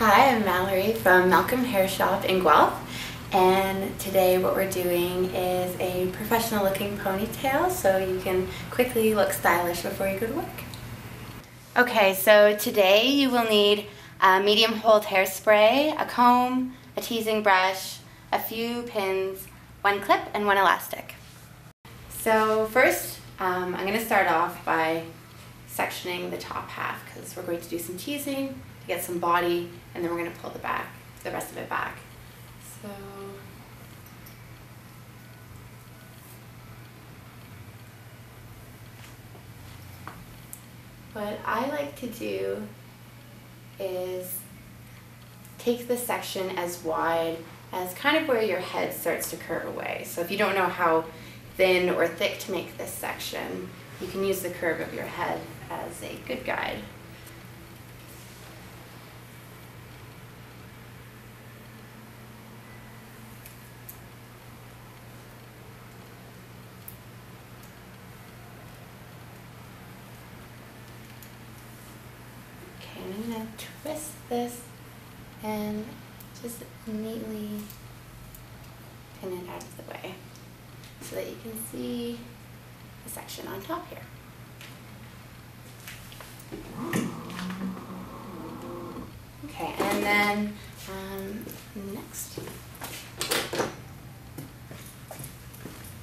Hi, I'm Mallory from Malkim Hair Shop in Guelph, and today what we're doing is a professional looking ponytail so you can quickly look stylish before you go to work. Okay, so today you will need a medium hold hairspray, a comb, a teasing brush, a few pins, one clip, and one elastic. So first, I'm going to start off by sectioning the top half because we're going to do some teasing to get some body, and then we're going to pull the rest of it back. So what I like to do is take the section as wide as kind of where your head starts to curve away. So if you don't know how thin or thick to make this section, you can use the curve of your head as a good guide. Okay, I'm going to twist this and just neatly pin it out of the way so that you can see the section on top here. Okay, and then next,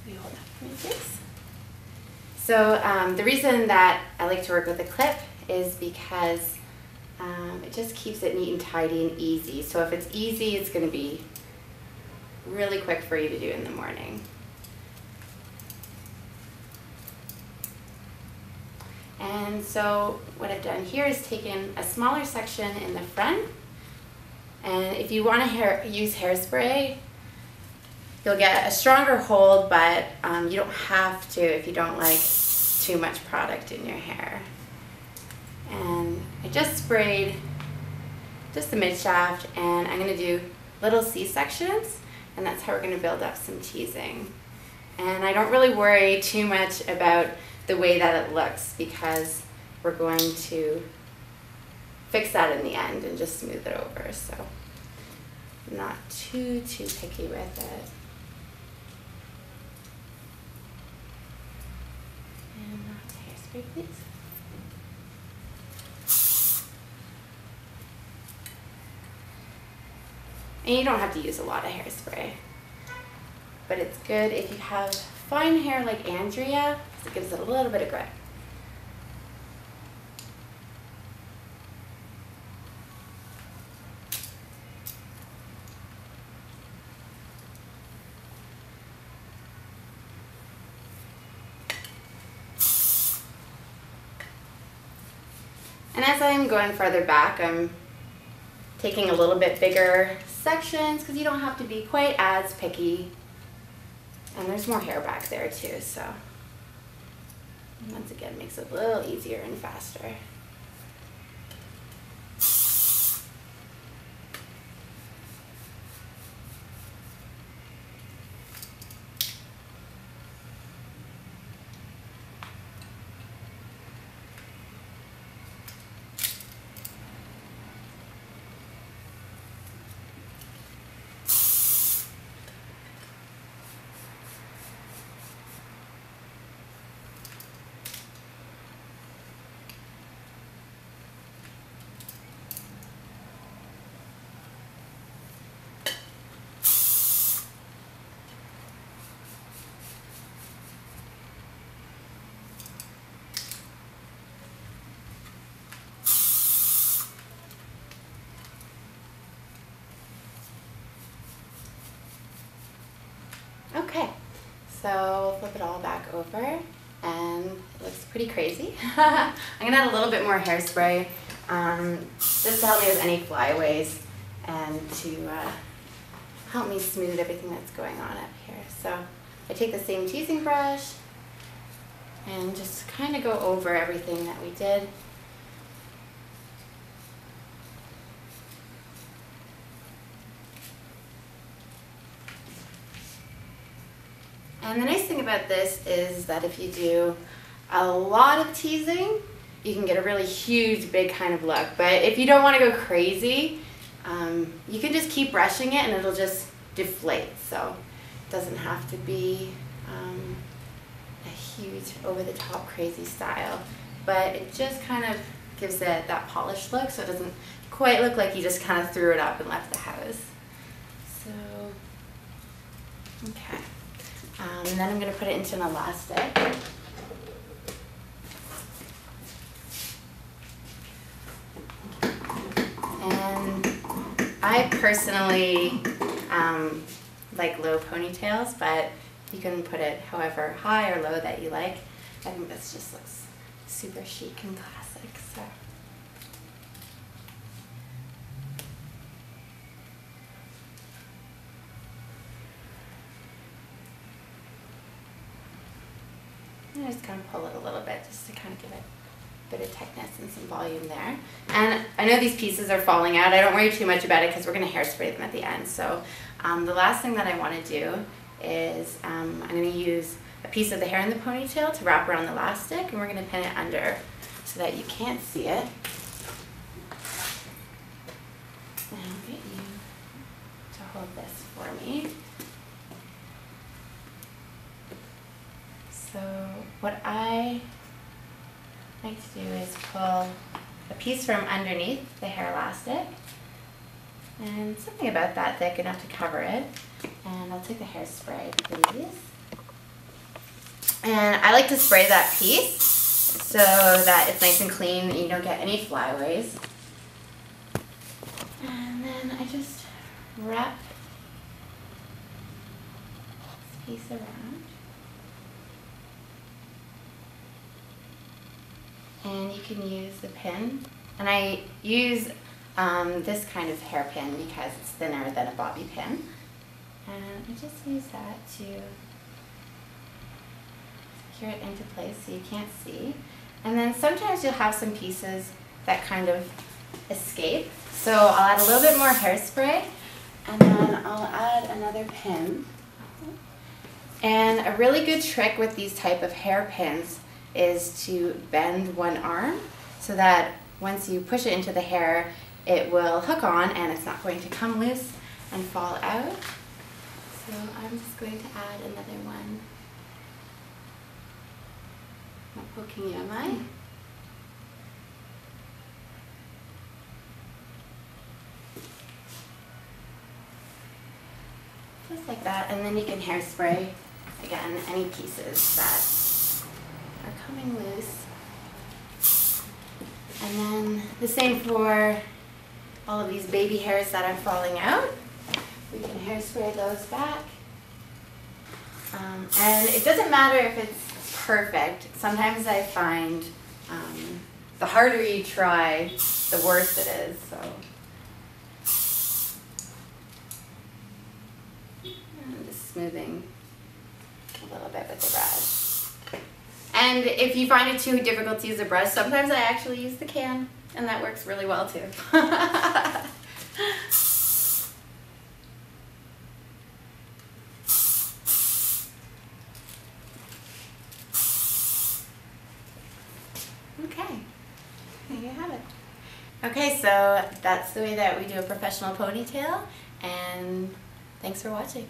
we hold that for me, please. So the reason that I like to work with a clip is because it just keeps it neat and tidy and easy. So if it's easy, it's going to be really quick for you to do in the morning. And so what I've done here is taken a smaller section in the front, and if you want to use hairspray, you'll get a stronger hold, but you don't have to if you don't like too much product in your hair. And I just sprayed just the mid shaft, and I'm going to do little C-sections, and that's how we're going to build up some teasing. And I don't really worry too much about the way that it looks because we're going to fix that in the end and just smooth it over. So I'm not too picky with it. And hairspray, please. And you don't have to use a lot of hairspray, but it's good if you have fine hair like Andrea, because it gives it a little bit of grit. And as I'm going further back, I'm taking a little bit bigger sections because you don't have to be quite as picky. And there's more hair back there too, so once again, makes it a little easier and faster. Okay, so flip it all back over, and it looks pretty crazy. I'm going to add a little bit more hairspray just to help me with any flyaways and to help me smooth everything that's going on up here. So I take the same teasing brush and just kind of go over everything that we did. And the nice thing about this is that if you do a lot of teasing, you can get a really huge, big kind of look. But if you don't want to go crazy, You can just keep brushing it and it'll just deflate, so it doesn't have to be a huge over-the-top crazy style, but it just kind of gives it that polished look, so it doesn't quite look like you just kind of threw it up and left the house. So, okay. And then I'm going to put it into an elastic. And I personally like low ponytails, but you can put it however high or low that you like. I think this just looks super chic and classic. So. And I just kind of pull it a little bit just to kind of give it a bit of thickness and some volume there. And I know these pieces are falling out. I don't worry too much about it because we're going to hairspray them at the end. So the last thing that I want to do is I'm going to use a piece of the hair in the ponytail to wrap around the elastic, and we're going to pin it under so that you can't see it. And I'll get you to hold this for me. So what I like to do is pull a piece from underneath the hair elastic, and something about that thick enough to cover it. And I'll take the hairspray, please. And I like to spray that piece so that it's nice and clean and you don't get any flyaways. And then I just wrap this piece around. And you can use the pin. And I use this kind of hairpin because it's thinner than a bobby pin. And I just use that to secure it into place so you can't see. And then sometimes you'll have some pieces that kind of escape. So I'll add a little bit more hairspray, and then I'll add another pin. And a really good trick with these type of hairpins is to bend one arm so that once you push it into the hair, it will hook on and it's not going to come loose and fall out. So I'm just going to add another one. Not poking you, am I? Just like that, and then you can hairspray, again, any pieces that are coming loose. And then the same for all of these baby hairs that are falling out. We can hairspray those back. And it doesn't matter if it's perfect. Sometimes I find the harder you try, the worse it is. So I'm just smoothing a little bit with the brush. And if you find it too difficult to use a brush, sometimes I actually use the can, and that works really well too. Okay, there you have it. Okay, so that's the way that we do a professional ponytail, and thanks for watching.